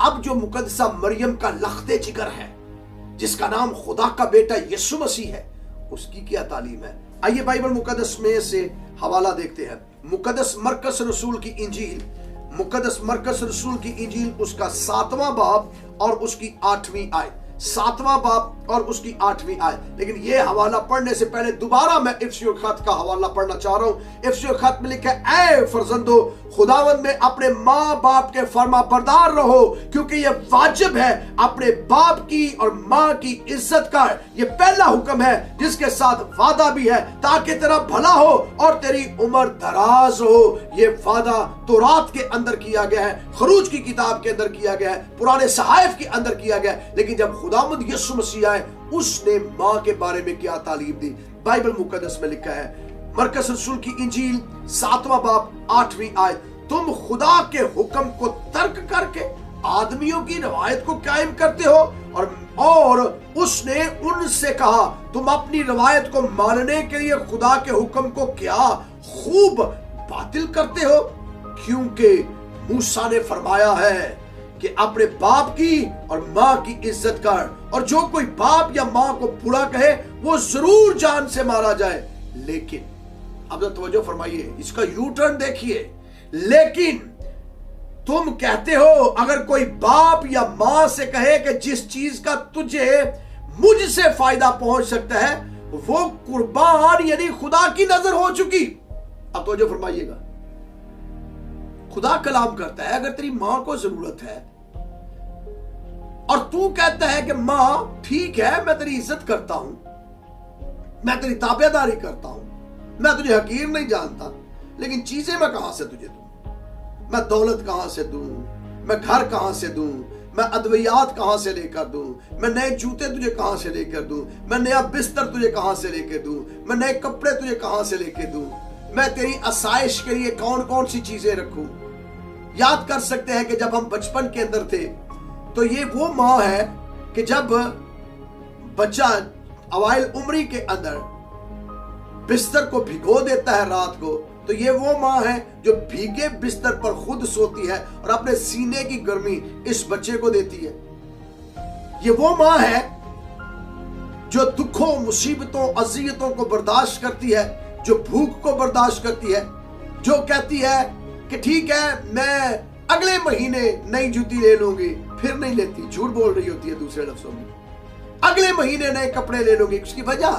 اب جو مقدسہ مریم کا لخت جگر ہے جس کا نام خدا کا بیٹا یسوع مسیح ہے، اس کی کیا تعلیم ہے؟ آئیے بائبل مقدس میں سے حوالہ دیکھتے ہیں۔ مقدس مرکز رسول کی انجیل، مقدس مرکز رسول کی انجیل، اس کا 7واں باب اور اس کی 8ویں آیت، 7واں باب اور اس کی 8ویں آیت۔ لیکن یہ حوالہ پڑھنے سے پہلے دوبارہ میں افسیوں خط کا حوالہ پڑھنا چاہ رہا ہوں۔ افسیوں خط میں لکھا ہے، اے فرزندو خداوند میں اپنے ماں باپ کے فرما بردار رہو، کیونکہ یہ واجب ہے اپنے باپ کی اور ماں کی عزت کا۔ یہ پہلا حکم ہے جس کے ساتھ وعدہ بھی ہے تاکہ تیرا بھلا ہو اور تیری عمر دراز ہو۔ یہ وعدہ تورات کے اندر کیا گیا ہے، خروج کی کتاب کے اندر کیا گیا ہے، پرانے صحائف کے اندر کیا گیا ہے، لیکن جب خداوند یسوع مسیح آئے اس نے ماں کے بارے میں کیا تعلیم دی؟ بائبل مقدس میں لکھا ہے، مرکز رسول کی انجیل 7واں باب 8ویں آیت، تم خدا کے حکم کو ترک کر کے آدمیوں کی روایت کو قائم کرتے ہو، اور اس نے ان سے کہا تم اپنی روایت کو ماننے کے لیے خدا کے حکم کو کیا خوب باطل کرتے ہو، کیونکہ موسیٰ نے فرمایا ہے کہ اپنے باپ کی اور ماں کی عزت کر، اور جو کوئی باپ یا ماں کو برا کہے وہ ضرور جان سے مارا جائے۔ لیکن اب توجہ فرمائیے، اس کا یو ٹرن دیکھیے، لیکن تم کہتے ہو اگر کوئی باپ یا ماں سے کہے کہ جس چیز کا تجھے مجھ سے فائدہ پہنچ سکتا ہے وہ قربان یعنی خدا کی نظر ہو چکی۔ اب توجہ فرمائیے گا، خدا کلام کرتا ہے اگر تیری ماں کو ضرورت ہے اور تو کہتا ہے کہ ماں ٹھیک ہے میں تیری عزت کرتا ہوں، میں تیری تابع داری کرتا ہوں، میں تجھے حقیر نہیں جانتا، لیکن چیزیں میں کہاں سے تجھے دوں؟ میں دولت کہاں سے دوں؟ میں گھر کہاں سے دوں؟ میں ادویات کہاں سے لے کر دوں؟ میں نئے جوتے تجھے کہاں سے لے کر دوں؟ میں نیا بستر تجھے کہاں سے لے کے دوں؟ میں نئے کپڑے تجھے کہاں سے لے کے دوں؟ میں تیری آسائش کے لیے کون کون سی چیزیں رکھوں؟ یاد کر سکتے ہیں کہ جب ہم بچپن کے اندر تھے تو یہ وہ ماں ہے کہ جب بچہ اوائل عمری کے اندر بستر کو بھگو دیتا ہے رات کو، تو یہ وہ ماں ہے جو بھیگے بستر پر خود سوتی ہے اور اپنے سینے کی گرمی اس بچے کو دیتی ہے۔ یہ وہ ماں ہے جو دکھوں، مصیبتوں، اذیتوں کو برداشت کرتی ہے، جو بھوک کو برداشت کرتی ہے، جو کہتی ہے کہ ٹھیک ہے میں اگلے مہینے نئی جوتی لے لوں گی، پھر نہیں لیتی، جھوٹ بول رہی ہوتی ہے دوسرے لفظوں میں، اگلے مہینے نئے کپڑے لے لوں گی۔ اس کی وجہ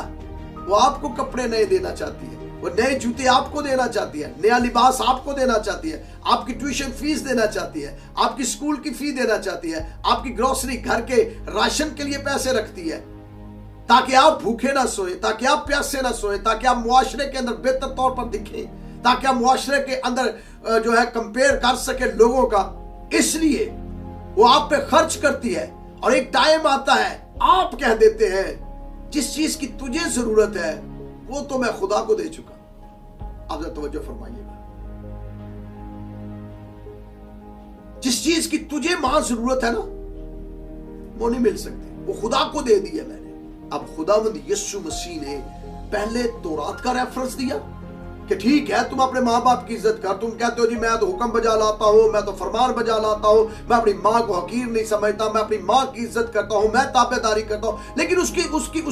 وہ آپ کو کپڑے نئے دینا چاہتی ہے، وہ نئے جوتے آپ کو دینا چاہتی ہے، نیا لباس آپ کو دینا چاہتی ہے، آپ کی ٹیوشن فیس دینا چاہتی ہے، آپ کی اسکول کی فی دینا چاہتی ہے، آپ کی گروسری گھر کے راشن کے لیے پیسے رکھتی ہے تاکہ آپ بھوکے نہ سوئیں، تاکہ آپ پیاسے نہ سوئیں، تاکہ آپ معاشرے کے اندر بہتر طور پر دکھیں، تاکہ آپ معاشرے کے اندر جو ہے کمپیئر کر سکے لوگوں کا۔ اس لیے وہ آپ پہ خرچ کرتی ہے، اور ایک ٹائم آتا ہے آپ کہہ دیتے ہیں جس چیز کی تجھے ضرورت ہے وہ تو میں خدا کو دے چکا۔ اب ذرا توجہ فرمائیے گا، جس چیز کی تجھے ماں ضرورت ہے نا وہ نہیں مل سکتی، وہ خدا کو دے دی ہے میں نے۔ اب خداوند یسوع مسیح نے پہلے تورات کا ریفرنس دیا کہ ٹھیک ہے تم اپنے ماں باپ کی عزت کر، تم کہتے ہو جی میں تو حکم بجا لاتا ہوں، میں تو فرمان بجا لاتا ہوں، میں اپنی ماں کو حقیر نہیں سمجھتا، میں اپنی ماں کی عزت کرتا ہوں، میں تابع داری کرتا ہوں، لیکن اس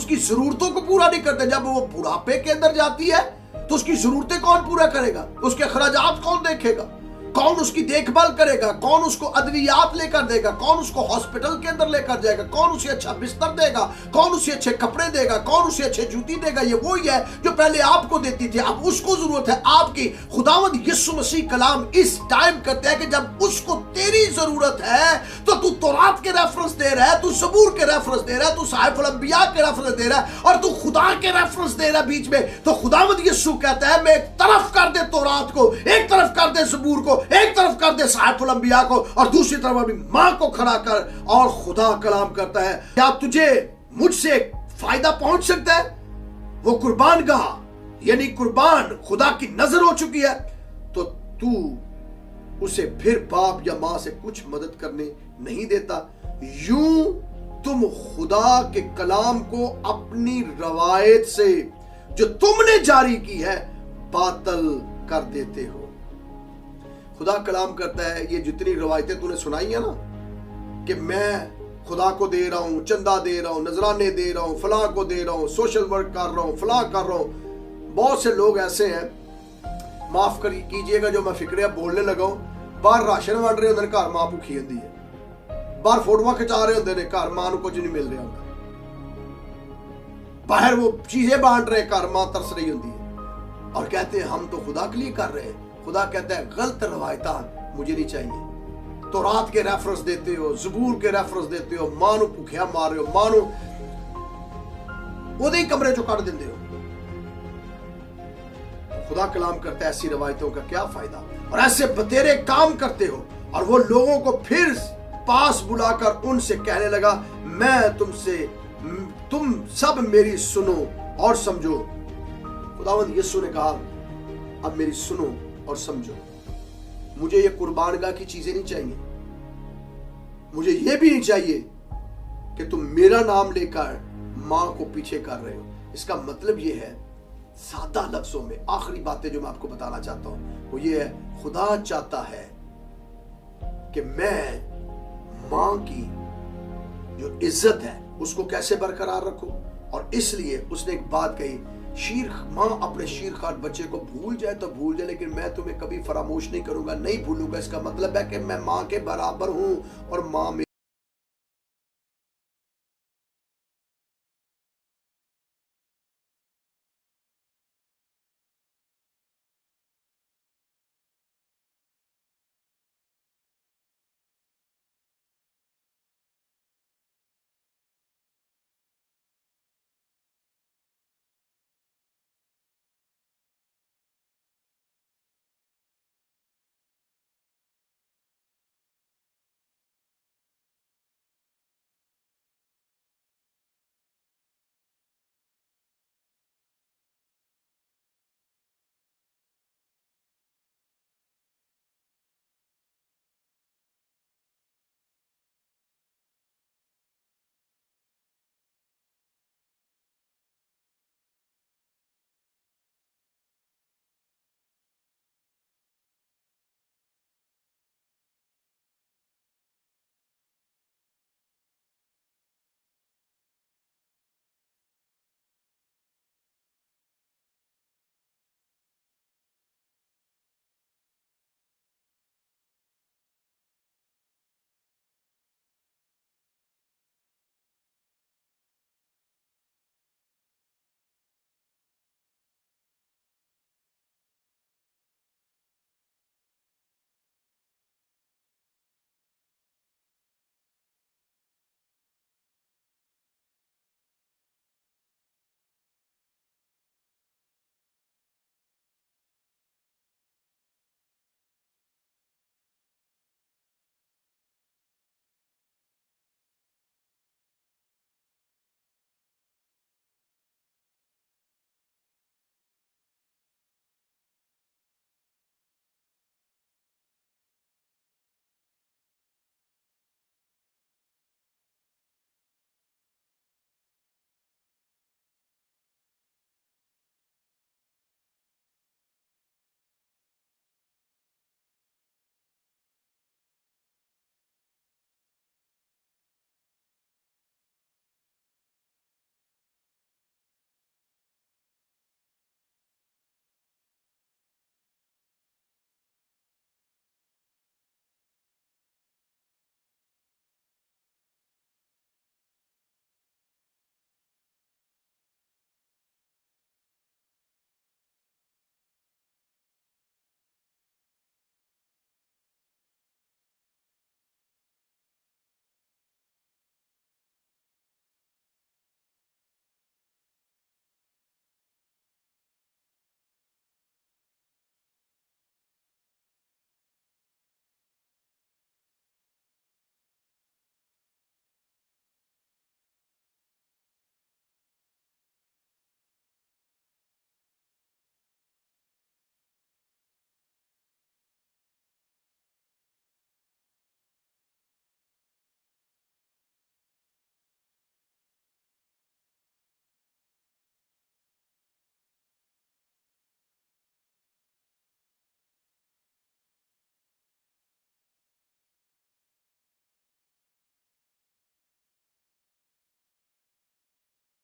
کی ضرورتوں کو پورا نہیں کرتے۔ جب وہ بڑھاپے کے اندر جاتی ہے تو اس کی ضرورتیں کون پورا کرے گا؟ اس کے اخراجات کون دیکھے گا؟ کون اس کی دیکھ بھال کرے گا؟ کون اس کو ادویات لے کر دے گا؟ کون اس کو ہاسپٹل کے اندر لے کر جائے گا؟ کون اسے اچھا بستر دے گا؟ کون اسے اچھے کپڑے دے گا؟ کون اسے اچھے جوتی دے گا؟ یہ وہی ہے جو پہلے آپ کو دیتی تھی، اب اس کو ضرورت ہے آپ کی۔ خداوند یسوع مسیح کلام اس ٹائم کرتے ہیں کہ جب اس کو تیری ضرورت ہے تو تو تورات کے ریفرنس دے رہا ہے، تو زبور کے ریفرنس دے رہا ہے، تو صحائف الانبیاء کے ریفرنس دے رہا ہے، اور تو خدا کے ریفرنس دے رہا ہے بیچ میں۔ تو خداوند یسوع کہتا ہے میں ایک طرف کر دے تورات کو، ایک طرف کر دے زبور کو، ایک طرف کر دے صحائف الانبیاء کو، اور دوسری طرف اپنی ماں کو کھڑا کر۔ اور خدا کلام کرتا ہے کیا تجھے مجھ سے فائدہ پہنچ سکتا ہے؟ وہ قربان گاہ یعنی قربان خدا کی نظر ہو چکی ہے، تو تو اسے پھر باپ یا ماں سے کچھ مدد کرنے نہیں دیتا۔ یوں تم خدا کے کلام کو اپنی روایت سے جو تم نے جاری کی ہے باطل کر دیتے ہو۔ خدا کلام کرتا ہے یہ جتنی روایتیں تو نے سنائی ہیں نا، کہ میں خدا کو دے رہا ہوں، چندہ دے رہا ہوں، نذرانے دے رہا ہوں، فلاں کو دے رہا ہوں، سوشل ورک کر رہا ہوں، فلاں کر رہا ہوں۔ بہت سے لوگ ایسے ہیں، معاف کیجئے گا جو میں فکرے بولنے لگا ہوں، باہر راشن ونڈ رہے ہوندے نے، گھر ماں بھوکھی ہوندی ہے، باہر فوٹواں کھچا رہے ہوندے نے، گھر ماں نوں کچھ نہیں مل رہا ہوتا، باہر وہ چیزیں بانٹ رہے، گھر ماں ترس رہی ہوندی ہے، اور کہتے ہیں ہم تو خدا کے لیے کر رہے ہیں۔ خدا کہتا ہے غلط روایتات مجھے نہیں چاہیے۔ تورات کے ریفرنس دیتے ہو، زبور کے ریفرنس دیتے ہو، ماں نوں بھوکھیا مار رہے ہو، ماں نوں اودے کمرے چوں کڈ دیندے ہو۔ خدا کلام کرتا ہے ایسی روایتوں کا کیا فائدہ، اور ایسے بتیرے کام کرتے ہو، اور وہ لوگوں کو پھر پاس بلا کر ان سے کہنے لگا میں تم سب میری سنو اور سمجھو۔ خداوند یسوع نے کہا اب میری سنو اور سمجھو، مجھے یہ قربان گاہ کی چیزیں نہیں چاہیے، مجھے یہ بھی نہیں چاہیے کہ تم میرا نام لے کر ماں کو پیچھے کر رہے ہو۔ اس کا مطلب یہ ہے، سادہ لفظوں میں آخری باتیں جو میں آپ کو بتانا چاہتا ہوں وہ یہ ہے، خدا چاہتا ہے کہ میں ماں کی جو عزت ہے اس کو کیسے برقرار رکھوں، اور اس لیے اس نے ایک بات کہی، ماں اپنے شیرخوار بچے کو بھول جائے تو بھول جائے، لیکن میں تمہیں کبھی فراموش نہیں کروں گا، نہیں بھولوں گا۔ اس کا مطلب ہے کہ میں ماں کے برابر ہوں، اور ماں